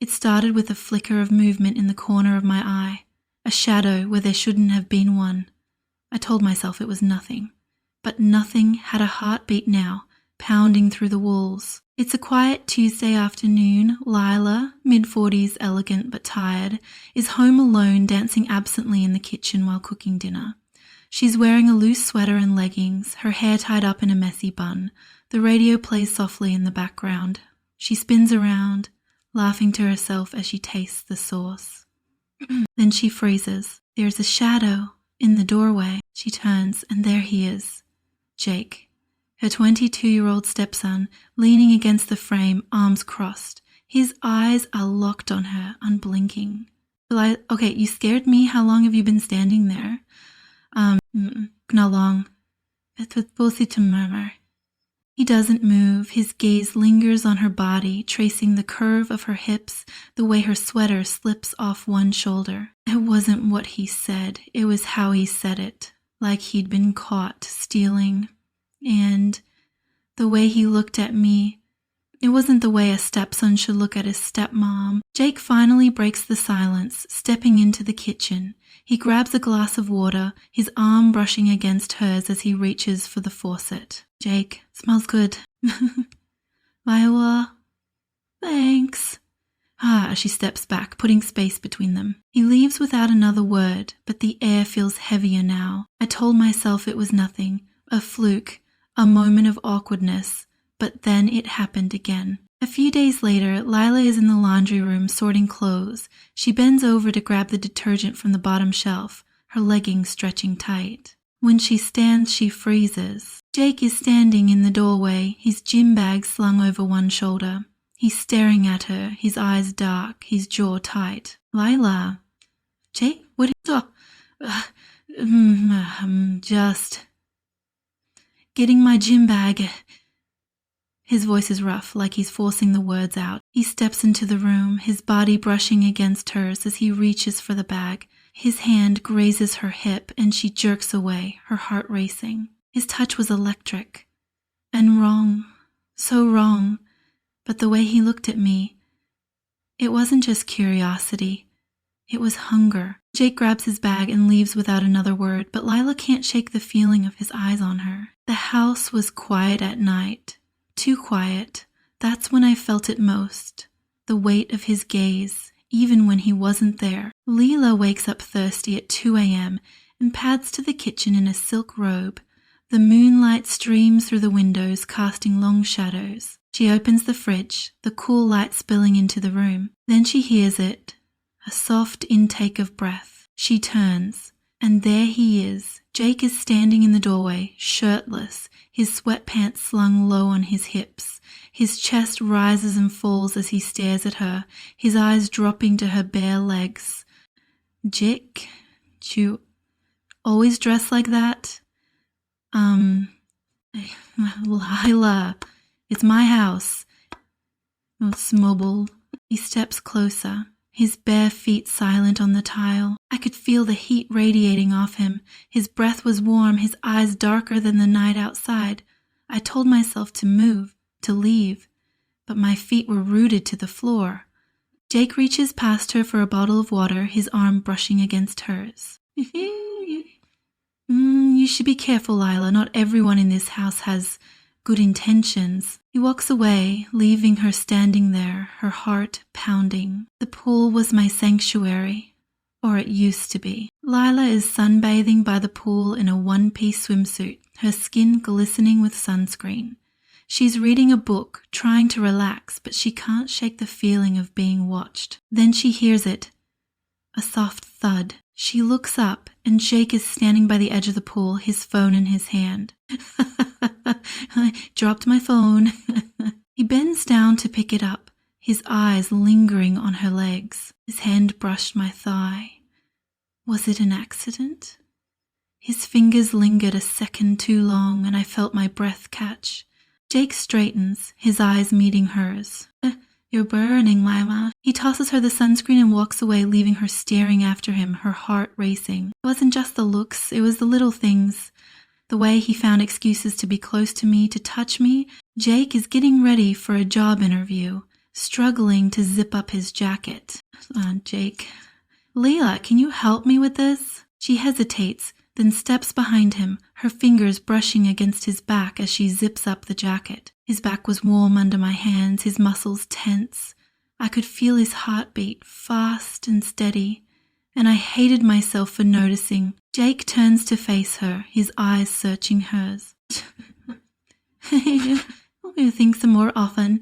It started with a flicker of movement in the corner of my eye, a shadow where there shouldn't have been one. I told myself it was nothing, but nothing had a heartbeat now, pounding through the walls. It's a quiet Tuesday afternoon. Lila, mid-40s, elegant but tired, is home alone, dancing absently in the kitchen while cooking dinner. She's wearing a loose sweater and leggings, her hair tied up in a messy bun. The radio plays softly in the background. She spins around, laughing to herself as she tastes the sauce. Then she freezes. There's a shadow in the doorway. She turns, and there he is, Jake, her 22-year-old stepson, leaning against the frame, arms crossed. His eyes are locked on her, unblinking. Okay, you scared me. How long have you been standing there? Not long. It was both to murmur. He doesn't move. His gaze lingers on her body, tracing the curve of her hips, the way her sweater slips off one shoulder. It wasn't what he said. It was how he said it, like he'd been caught stealing. And the way he looked at me, it wasn't the way a stepson should look at his stepmom. Jake finally breaks the silence, stepping into the kitchen. He grabs a glass of water, his arm brushing against hers as he reaches for the faucet. Jake, smells good. Viola, thanks. As she steps back, putting space between them. He leaves without another word, but the air feels heavier now. I told myself it was nothing, a fluke, a moment of awkwardness, but then it happened again. A few days later, Lila is in the laundry room sorting clothes. She bends over to grab the detergent from the bottom shelf, her leggings stretching tight. When she stands, she freezes. Jake is standing in the doorway, his gym bag slung over one shoulder. He's staring at her, his eyes dark, his jaw tight. Lila. Jake, what is just getting my gym bag. His voice is rough, like he's forcing the words out. He steps into the room, his body brushing against hers as he reaches for the bag. His hand grazes her hip and she jerks away, her heart racing. His touch was electric. And wrong. So wrong. But the way he looked at me, it wasn't just curiosity. It was hunger. Jake grabs his bag and leaves without another word, but Lila can't shake the feeling of his eyes on her. The house was quiet at night. Too quiet. That's when I felt it most. The weight of his gaze, even when he wasn't there. Leela wakes up thirsty at 2 a.m. and pads to the kitchen in a silk robe. The moonlight streams through the windows, casting long shadows. She opens the fridge, the cool light spilling into the room. Then she hears it, a soft intake of breath. She turns, and there he is. Jake is standing in the doorway, shirtless, his sweatpants slung low on his hips. His chest rises and falls as he stares at her, his eyes dropping to her bare legs. Jake, you always dress like that? Lila, it's my house. It's mobile. He steps closer, his bare feet silent on the tile. I could feel the heat radiating off him. His breath was warm, his eyes darker than the night outside. I told myself to move, to leave, but my feet were rooted to the floor. Jake reaches past her for a bottle of water, his arm brushing against hers. You should be careful, Lila. Not everyone in this house has good intentions. He walks away, leaving her standing there, her heart pounding. The pool was my sanctuary, or it used to be. Lila is sunbathing by the pool in a one-piece swimsuit, her skin glistening with sunscreen. She's reading a book, trying to relax, but she can't shake the feeling of being watched. Then she hears it, a soft thud. She looks up, and Jake is standing by the edge of the pool, his phone in his hand. I dropped my phone. He bends down to pick it up, his eyes lingering on her legs. His hand brushed my thigh. Was it an accident? His fingers lingered a second too long, and I felt my breath catch. Jake straightens, his eyes meeting hers. You're burning, Lila. He tosses her the sunscreen and walks away, leaving her staring after him, her heart racing. It wasn't just the looks, it was the little things. The way he found excuses to be close to me, to touch me. Jake is getting ready for a job interview. struggling to zip up his jacket. Jake. Leila, can you help me with this? She hesitates, then steps behind him, her fingers brushing against his back as she zips up the jacket. His back was warm under my hands, his muscles tense. I could feel his heartbeat, fast and steady, and I hated myself for noticing. Jake turns to face her, his eyes searching hers. You think some more often.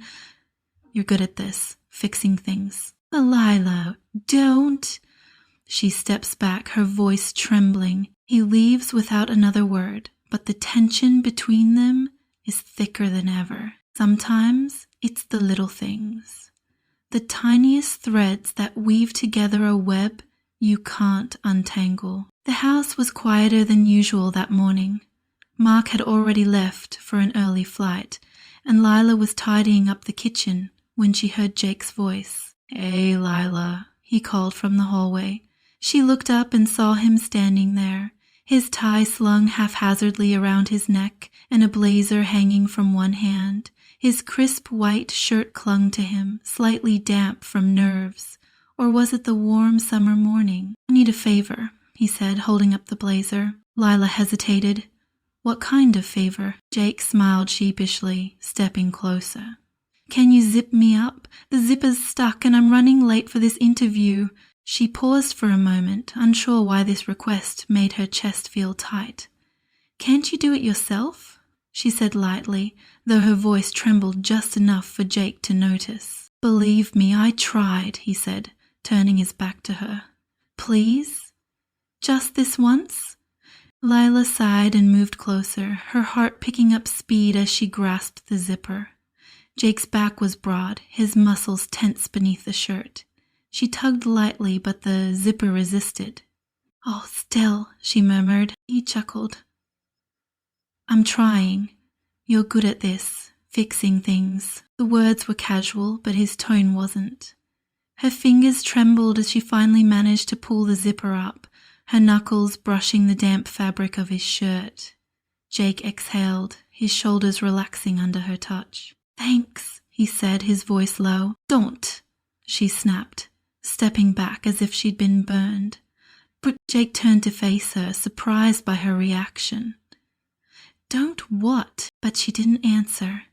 You're good at this, fixing things. Delilah, don't. She steps back, her voice trembling. He leaves without another word, but the tension between them is thicker than ever. Sometimes it's the little things, the tiniest threads that weave together a web you can't untangle. The house was quieter than usual that morning. Mark had already left for an early flight, and Lila was tidying up the kitchen when she heard Jake's voice. "Hey, Lila," he called from the hallway. She looked up and saw him standing there, his tie slung haphazardly around his neck and a blazer hanging from one hand. His crisp white shirt clung to him, slightly damp from nerves. Or was it the warm summer morning? "I need a favor," he said, holding up the blazer. Lila hesitated. "What kind of favor?" Jake smiled sheepishly, stepping closer. "Can you zip me up? The zipper's stuck and I'm running late for this interview." She paused for a moment, unsure why this request made her chest feel tight. "Can't you do it yourself?" she said lightly, though her voice trembled just enough for Jake to notice. "Believe me, I tried," he said, turning his back to her. "Please? Just this once?" Lila sighed and moved closer, her heart picking up speed as she grasped the zipper. Jake's back was broad, his muscles tense beneath the shirt. She tugged lightly, but the zipper resisted. "Oh, still," she murmured. He chuckled. "I'm trying. You're good at this, fixing things." The words were casual, but his tone wasn't. Her fingers trembled as she finally managed to pull the zipper up, her knuckles brushing the damp fabric of his shirt. Jake exhaled, his shoulders relaxing under her touch. "Thanks," he said, his voice low. "Don't," she snapped, stepping back as if she'd been burned. But Jake turned to face her, surprised by her reaction. "Don't what?" But she didn't answer.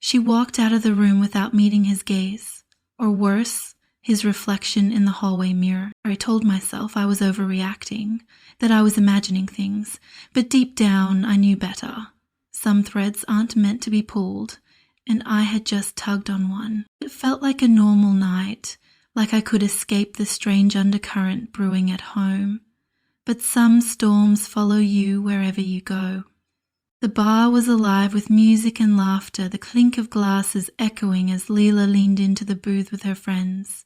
She walked out of the room without meeting his gaze, or worse, his reflection in the hallway mirror. I told myself I was overreacting, that I was imagining things, but deep down I knew better. Some threads aren't meant to be pulled, and I had just tugged on one. It felt like a normal night, like I could escape the strange undercurrent brewing at home. But some storms follow you wherever you go. The bar was alive with music and laughter, the clink of glasses echoing as Leela leaned into the booth with her friends.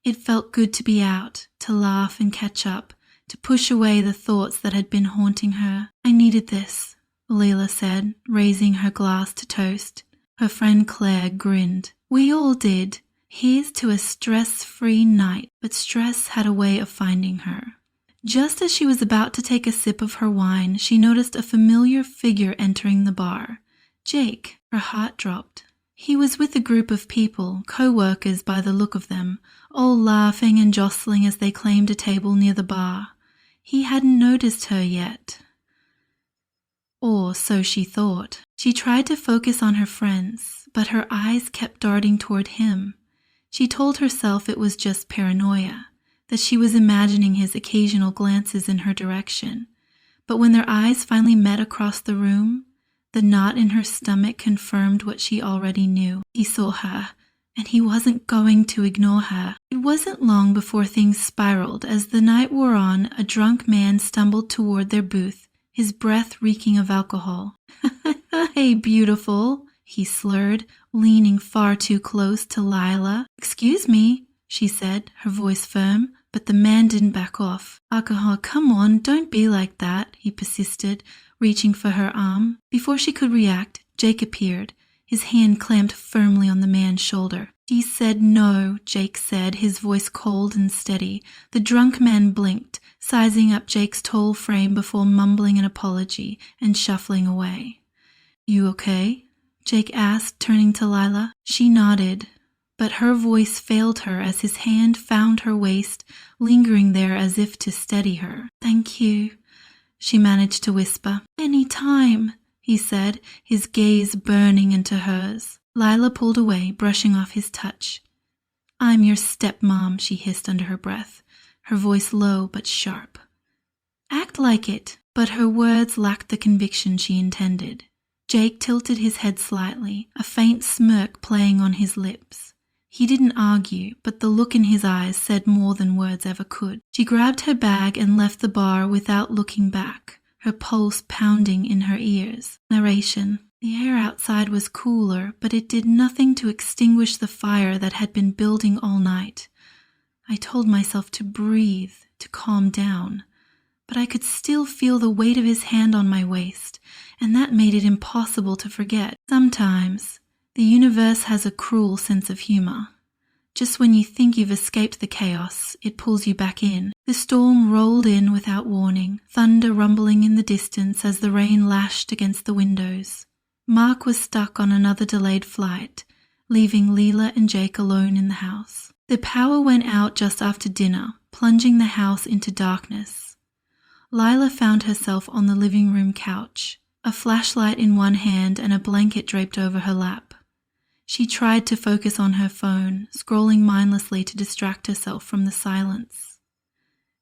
It felt good to be out, to laugh and catch up, to push away the thoughts that had been haunting her. "I needed this," Leela said, raising her glass to toast. Her friend Claire grinned. "We all did. Here's to a stress-free night." But stress had a way of finding her. Just as she was about to take a sip of her wine, she noticed a familiar figure entering the bar. Jake. Her heart dropped. He was with a group of people, co-workers by the look of them, all laughing and jostling as they claimed a table near the bar. He hadn't noticed her yet. Or so she thought. She tried to focus on her friends, but her eyes kept darting toward him. She told herself it was just paranoia, that she was imagining his occasional glances in her direction. But when their eyes finally met across the room, the knot in her stomach confirmed what she already knew. He saw her, and he wasn't going to ignore her. It wasn't long before things spiraled. As the night wore on, a drunk man stumbled toward their booth, his breath reeking of alcohol. "Hey, beautiful," he slurred, leaning far too close to Lila. "Excuse me," she said, her voice firm, but the man didn't back off. "Alcohol, come on, don't be like that," he persisted, reaching for her arm. Before she could react, Jake appeared, his hand clamped firmly on the man's shoulder. "He said no," Jake said, his voice cold and steady. The drunk man blinked, sizing up Jake's tall frame before mumbling an apology and shuffling away. "You okay?" Jake asked, turning to Lila. She nodded. but her voice failed her as his hand found her waist, lingering there as if to steady her. "Thank you," she managed to whisper. "Any time," he said, his gaze burning into hers. Lila pulled away, brushing off his touch. "I'm your stepmom," she hissed under her breath, her voice low but sharp. "Act like it," but her words lacked the conviction she intended. Jake tilted his head slightly, a faint smirk playing on his lips. He didn't argue, but the look in his eyes said more than words ever could. She grabbed her bag and left the bar without looking back, her pulse pounding in her ears. Narration. The air outside was cooler, but it did nothing to extinguish the fire that had been building all night. I told myself to breathe, to calm down, but I could still feel the weight of his hand on my waist, and that made it impossible to forget. Sometimes, the universe has a cruel sense of humor. Just when you think you've escaped the chaos, it pulls you back in. The storm rolled in without warning, thunder rumbling in the distance as the rain lashed against the windows. Mark was stuck on another delayed flight, leaving Leela and Jake alone in the house. The power went out just after dinner, plunging the house into darkness. Lila found herself on the living room couch, a flashlight in one hand and a blanket draped over her lap. She tried to focus on her phone, scrolling mindlessly to distract herself from the silence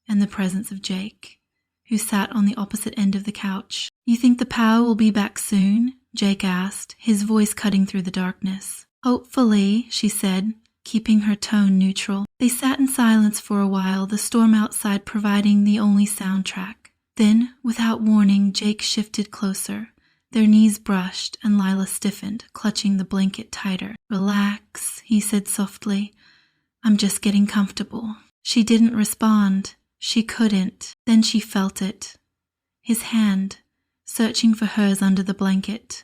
and the presence of Jake, who sat on the opposite end of the couch. "You think the power will be back soon?" Jake asked, his voice cutting through the darkness. "Hopefully," she said, keeping her tone neutral. They sat in silence for a while, the storm outside providing the only soundtrack. Then, without warning, Jake shifted closer. Their knees brushed, and Lila stiffened, clutching the blanket tighter. "Relax," he said softly. "I'm just getting comfortable." She didn't respond. She couldn't. Then she felt it. His hand, searching for hers under the blanket.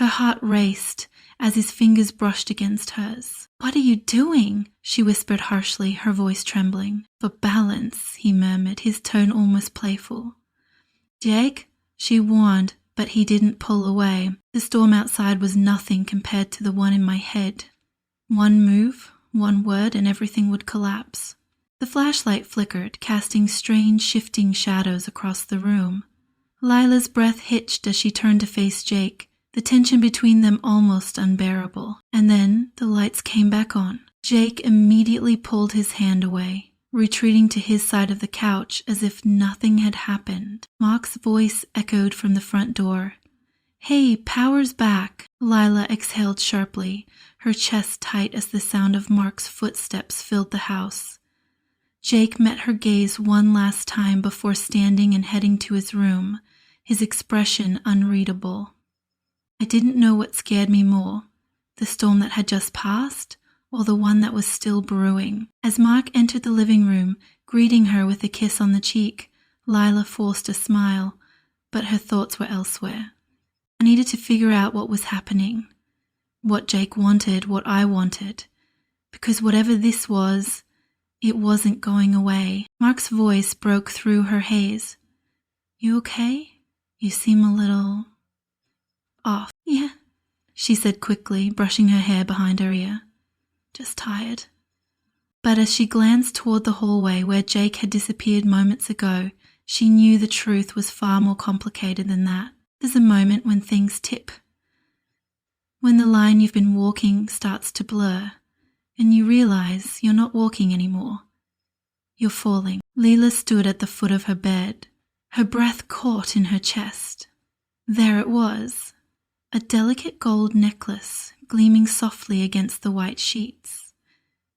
Her heart raced as his fingers brushed against hers. "What are you doing?" she whispered harshly, her voice trembling. "For balance," he murmured, his tone almost playful. "Jake," she warned, but he didn't pull away. The storm outside was nothing compared to the one in my head. One move, one word, and everything would collapse. The flashlight flickered, casting strange, shifting shadows across the room. Lila's breath hitched as she turned to face Jake, the tension between them almost unbearable. And then the lights came back on. Jake immediately pulled his hand away, retreating to his side of the couch as if nothing had happened. Mark's voice echoed from the front door. "Hey, power's back." Lila exhaled sharply, her chest tight as the sound of Mark's footsteps filled the house. Jake met her gaze one last time before standing and heading to his room, his expression unreadable. I didn't know what scared me more, the storm that had just passed or the one that was still brewing. As Mark entered the living room, greeting her with a kiss on the cheek, Lila forced a smile, but her thoughts were elsewhere. I needed to figure out what was happening, what Jake wanted, what I wanted, because whatever this was, it wasn't going away. Mark's voice broke through her haze. "You okay? You seem a little off." "Yeah," she said quickly, brushing her hair behind her ear. "Just tired." But as she glanced toward the hallway where Jake had disappeared moments ago, she knew the truth was far more complicated than that. There's a moment when things tip, when the line you've been walking starts to blur, and you realize you're not walking anymore. You're falling. Leela stood at the foot of her bed, her breath caught in her chest. There it was, a delicate gold necklace gleaming softly against the white sheets.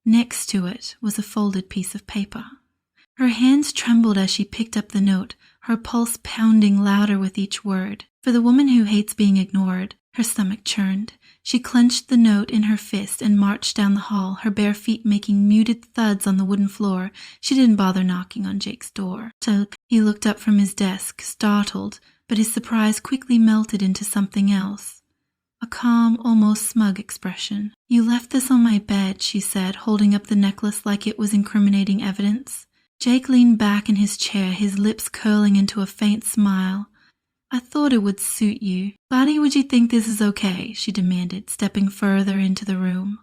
Next to it was a folded piece of paper. Her hands trembled as she picked up the note, her pulse pounding louder with each word. For the woman who hates being ignored, her stomach churned. She clenched the note in her fist and marched down the hall, her bare feet making muted thuds on the wooden floor. She didn't bother knocking on Jake's door. He looked up from his desk, startled, but his surprise quickly melted into something else. A calm, almost smug expression. "You left this on my bed," she said, holding up the necklace like it was incriminating evidence. Jake leaned back in his chair, his lips curling into a faint smile. "I thought it would suit you. Why would you think this is okay?" she demanded, stepping further into the room.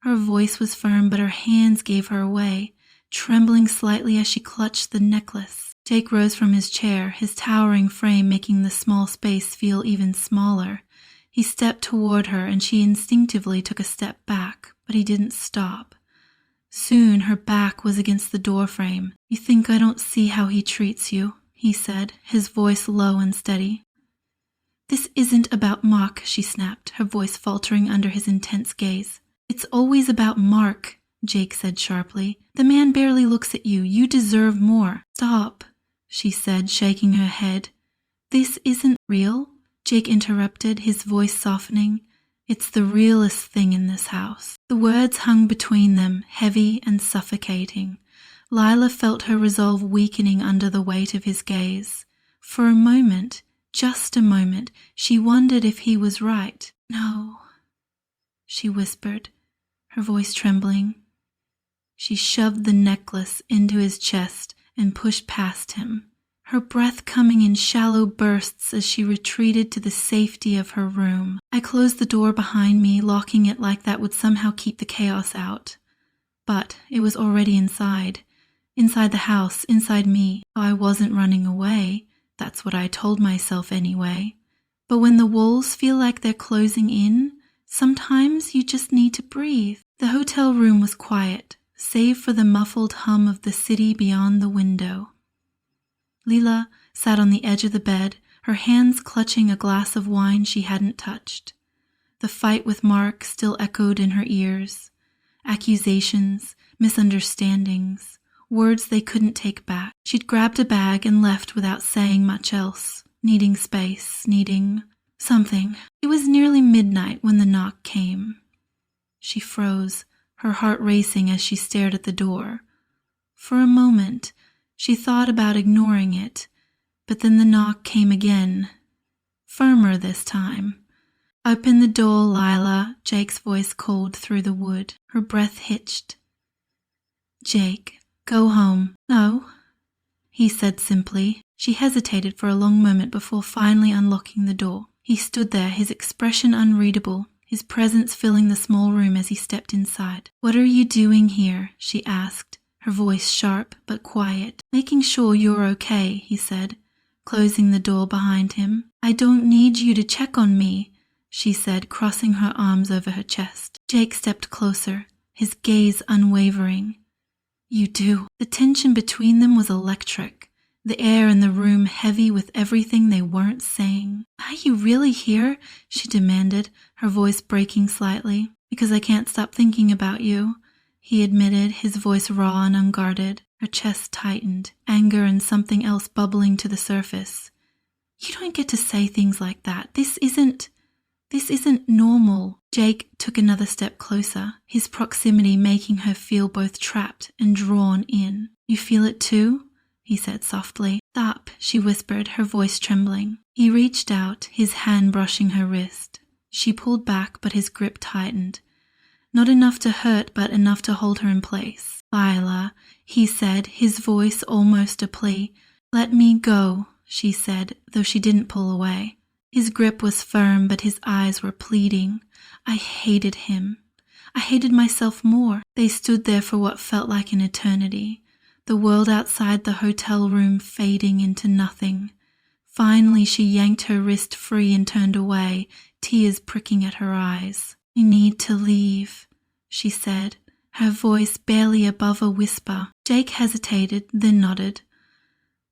Her voice was firm, but her hands gave her away, trembling slightly as she clutched the necklace. Jake rose from his chair, his towering frame making the small space feel even smaller. He stepped toward her, and she instinctively took a step back, but he didn't stop. Soon her back was against the doorframe. "You think I don't see how he treats you," he said, his voice low and steady. "This isn't about Mark," she snapped, her voice faltering under his intense gaze. "It's always about Mark," Jake said sharply. "The man barely looks at you. You deserve more." "Stop," she said, shaking her head. "This isn't real," Jake interrupted, his voice softening. "It's the realest thing in this house." The words hung between them, heavy and suffocating. Lila felt her resolve weakening under the weight of his gaze. For a moment, just a moment, she wondered if he was right. "No," she whispered, her voice trembling. She shoved the necklace into his chest and pushed past him, her breath coming in shallow bursts as she retreated to the safety of her room. I closed the door behind me, locking it like that would somehow keep the chaos out. But it was already inside the house, inside me. I wasn't running away. That's what I told myself anyway. But when the walls feel like they're closing in, sometimes you just need to breathe. The hotel room was quiet, save for the muffled hum of the city beyond the window. Lila sat on the edge of the bed, her hands clutching a glass of wine she hadn't touched. The fight with Mark still echoed in her ears. Accusations, misunderstandings, words they couldn't take back. She'd grabbed a bag and left without saying much else, needing space, needing something. It was nearly midnight when the knock came. She froze, her heart racing as she stared at the door. For a moment, she thought about ignoring it, but then the knock came again, firmer this time. "Open the door, Lila," Jake's voice called through the wood. Her breath hitched. "Jake, go home." "No," he said simply. She hesitated for a long moment before finally unlocking the door. He stood there, his expression unreadable, his presence filling the small room as he stepped inside. "What are you doing here?" she asked, her voice sharp but quiet. "Making sure you're okay," he said, closing the door behind him. "I don't need you to check on me," she said, crossing her arms over her chest. Jake stepped closer, his gaze unwavering. "You do." The tension between them was electric, the air in the room heavy with everything they weren't saying. "Are you really here?" she demanded, her voice breaking slightly. "Because I can't stop thinking about you," he admitted, his voice raw and unguarded. Her chest tightened, anger and something else bubbling to the surface. "You don't get to say things like that. This isn't normal." Jake took another step closer, his proximity making her feel both trapped and drawn in. "You feel it too?" he said softly. "Stop," she whispered, her voice trembling. He reached out, his hand brushing her wrist. She pulled back, but his grip tightened. Not enough to hurt, but enough to hold her in place. "Lila," he said, his voice almost a plea. "Let me go," she said, though she didn't pull away. His grip was firm, but his eyes were pleading. I hated him. I hated myself more. They stood there for what felt like an eternity, the world outside the hotel room fading into nothing. Finally, she yanked her wrist free and turned away, tears pricking at her eyes. "You need to leave," she said, her voice barely above a whisper. Jake hesitated, then nodded.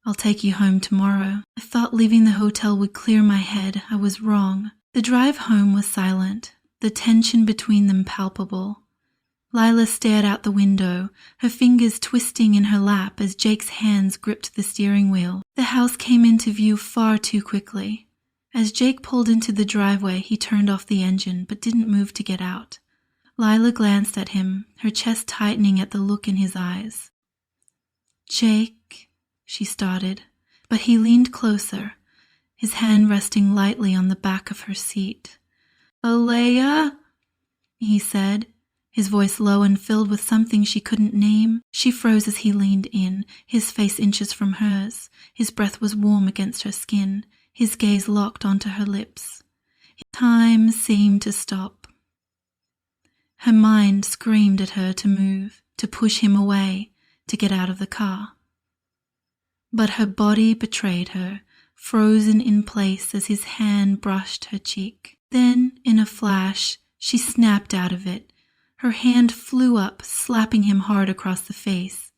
"I'll take you home tomorrow." I thought leaving the hotel would clear my head. I was wrong. The drive home was silent, the tension between them palpable. Lila stared out the window, her fingers twisting in her lap as Jake's hands gripped the steering wheel. The house came into view far too quickly. As Jake pulled into the driveway, he turned off the engine, but didn't move to get out. Lila glanced at him, her chest tightening at the look in his eyes. "Jake," she started, but he leaned closer, his hand resting lightly on the back of her seat. "Alea," he said, his voice low and filled with something she couldn't name. She froze as he leaned in, his face inches from hers. His breath was warm against her skin, his gaze locked onto her lips. Time seemed to stop. Her mind screamed at her to move, to push him away, to get out of the car. But her body betrayed her, frozen in place as his hand brushed her cheek. Then, in a flash, she snapped out of it. Her hand flew up, slapping him hard across the face.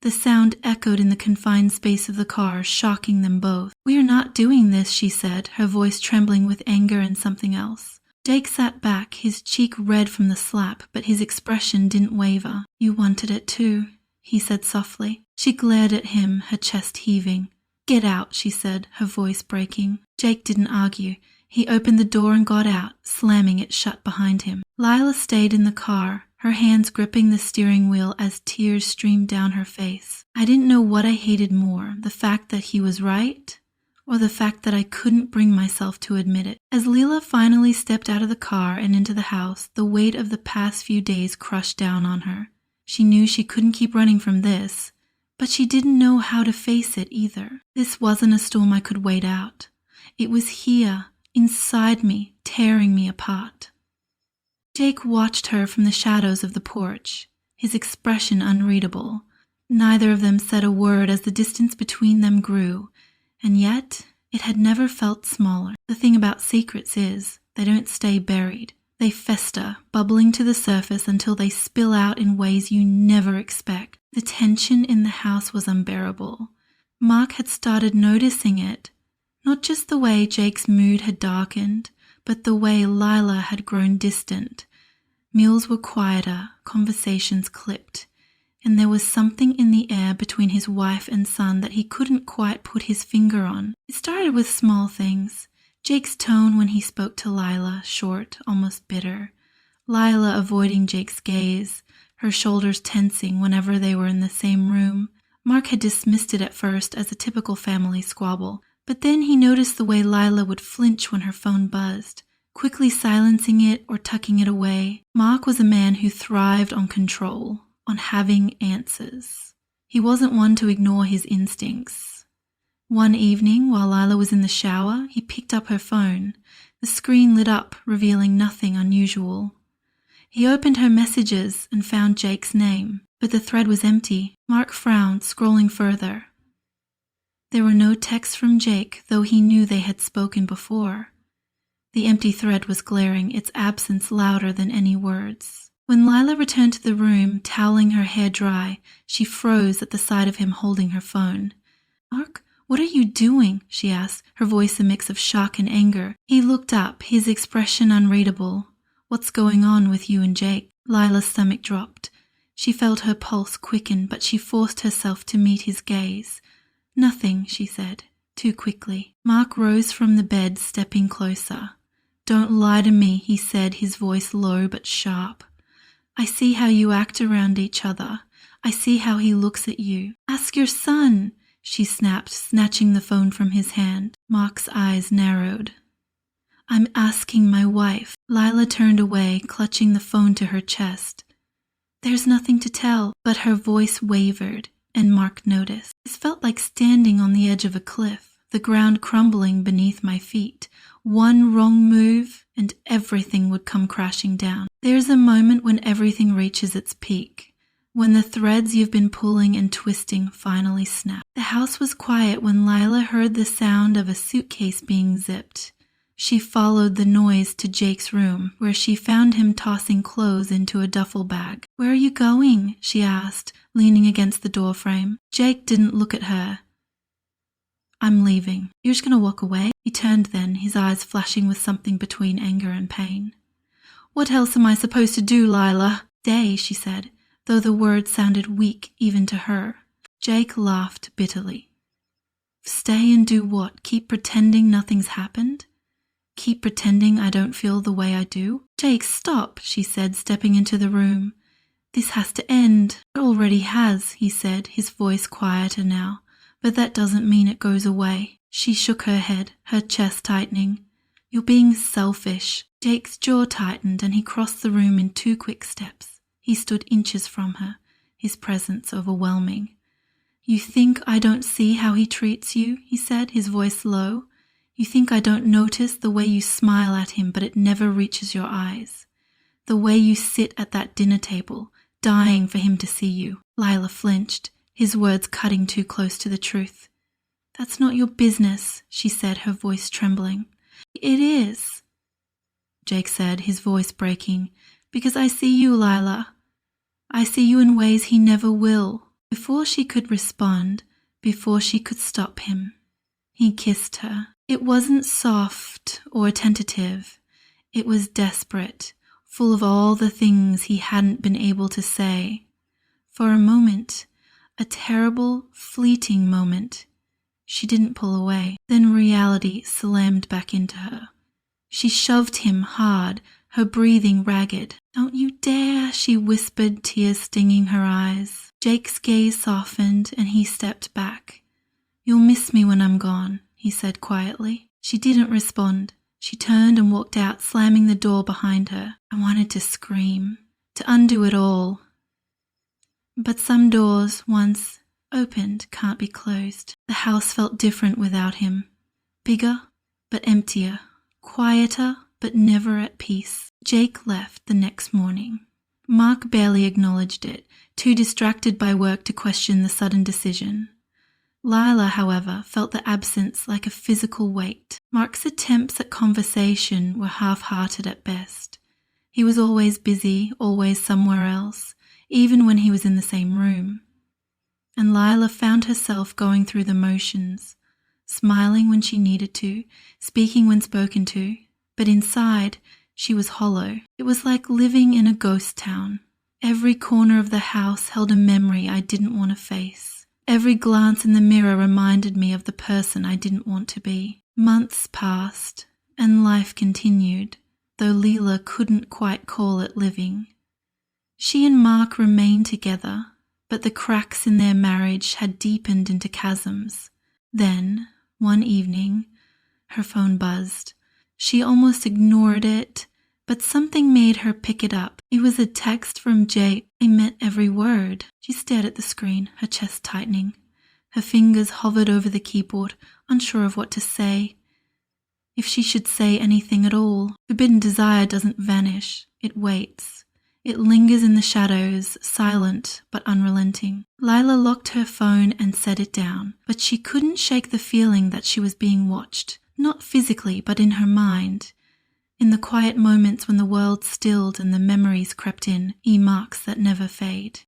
The sound echoed in the confined space of the car, shocking them both. "We are not doing this," she said, her voice trembling with anger and something else. Jake sat back, his cheek red from the slap, but his expression didn't waver. "You wanted it too," he said softly. She glared at him, her chest heaving. "Get out," she said, her voice breaking. Jake didn't argue. He opened the door and got out, slamming it shut behind him. Lila stayed in the car, her hands gripping the steering wheel as tears streamed down her face. I didn't know what I hated more, the fact that he was right, or the fact that I couldn't bring myself to admit it. As Lila finally stepped out of the car and into the house, the weight of the past few days crushed down on her. She knew she couldn't keep running from this, but she didn't know how to face it either. This wasn't a storm I could wait out. It was here, inside me, tearing me apart. Jake watched her from the shadows of the porch, his expression unreadable. Neither of them said a word as the distance between them grew, and yet it had never felt smaller. The thing about secrets is, they don't stay buried. They fester, bubbling to the surface until they spill out in ways you never expect. The tension in the house was unbearable. Mark had started noticing it, not just the way Jake's mood had darkened, but the way Lila had grown distant. Meals were quieter, conversations clipped, and there was something in the air between his wife and son that he couldn't quite put his finger on. It started with small things. Jake's tone when he spoke to Lila, short, almost bitter. Lila avoiding Jake's gaze, her shoulders tensing whenever they were in the same room. Mark had dismissed it at first as a typical family squabble, but then he noticed the way Lila would flinch when her phone buzzed, quickly silencing it or tucking it away. Mark was a man who thrived on control, on having answers. He wasn't one to ignore his instincts. One evening, while Lila was in the shower, he picked up her phone. The screen lit up, revealing nothing unusual. He opened her messages and found Jake's name, but the thread was empty. Mark frowned, scrolling further. There were no texts from Jake, though he knew they had spoken before. The empty thread was glaring, its absence louder than any words. When Lila returned to the room, toweling her hair dry, she froze at the sight of him holding her phone. "Mark, what are you doing?" she asked, her voice a mix of shock and anger. He looked up, his expression unreadable. "What's going on with you and Jake?" Lila's stomach dropped. She felt her pulse quicken, but she forced herself to meet his gaze. "Nothing," she said, too quickly. Mark rose from the bed, stepping closer. "Don't lie to me," he said, his voice low but sharp. "I see how you act around each other. I see how he looks at you. Ask your son," she snapped, snatching the phone from his hand. Mark's eyes narrowed. "I'm asking my wife." Lila turned away, clutching the phone to her chest. "There's nothing to tell," but her voice wavered, and Mark noticed. This felt like standing on the edge of a cliff, the ground crumbling beneath my feet. One wrong move, and everything would come crashing down. There's a moment when everything reaches its peak, when the threads you've been pulling and twisting finally snap. The house was quiet when Lila heard the sound of a suitcase being zipped. She followed the noise to Jake's room, where she found him tossing clothes into a duffel bag. "Where are you going?" she asked, leaning against the doorframe. Jake didn't look at her. "I'm leaving." "You're just going to walk away?" He turned then, his eyes flashing with something between anger and pain. "What else am I supposed to do, Lila?" "Stay," she said, though the words sounded weak even to her. Jake laughed bitterly. "Stay and do what? Keep pretending nothing's happened? Keep pretending I don't feel the way I do?" "Jake, stop," she said, stepping into the room. "This has to end." "It already has," he said, his voice quieter now, "but that doesn't mean it goes away." She shook her head, her chest tightening. "You're being selfish." Jake's jaw tightened and he crossed the room in 2 quick steps. He stood inches from her, his presence overwhelming. "You think I don't see how he treats you?" he said, his voice low. "You think I don't notice the way you smile at him, but it never reaches your eyes. The way you sit at that dinner table, dying for him to see you. Lila flinched, his words cutting too close to the truth. That's not your business, she said, her voice trembling. It is, Jake said, his voice breaking, because I see you, Lila. I see you in ways he never will. Before she could respond, before she could stop him, he kissed her. It wasn't soft or tentative. It was desperate, full of all the things he hadn't been able to say. For a moment, a terrible, fleeting moment, she didn't pull away. Then reality slammed back into her. She shoved him hard, her breathing ragged. Don't you dare, she whispered, tears stinging her eyes. Jake's gaze softened and he stepped back. You'll miss me when I'm gone, he said quietly. She didn't respond. She turned and walked out, slamming the door behind her. I wanted to scream, to undo it all. But some doors, once opened, can't be closed. The house felt different without him. Bigger, but emptier. Quieter, but never at peace. Jake left the next morning. Mark barely acknowledged it, too distracted by work to question the sudden decision. Lila, however, felt the absence like a physical weight. Mark's attempts at conversation were half-hearted at best. He was always busy, always somewhere else, even when he was in the same room. And Lila found herself going through the motions, smiling when she needed to, speaking when spoken to, but inside she was hollow. It was like living in a ghost town. Every corner of the house held a memory I didn't want to face. Every glance in the mirror reminded me of the person I didn't want to be. Months passed, and life continued, though Lila couldn't quite call it living. She and Mark remained together, but the cracks in their marriage had deepened into chasms. Then, one evening, her phone buzzed. She almost ignored it, but something made her pick it up. It was a text from Jake. I meant every word. She stared at the screen, her chest tightening. Her fingers hovered over the keyboard, unsure of what to say. If she should say anything at all. Forbidden desire doesn't vanish. It waits. It lingers in the shadows, silent but unrelenting. Lila locked her phone and set it down, but she couldn't shake the feeling that she was being watched. Not physically, but in her mind. In the quiet moments when the world stilled and the memories crept in, marks that never fade.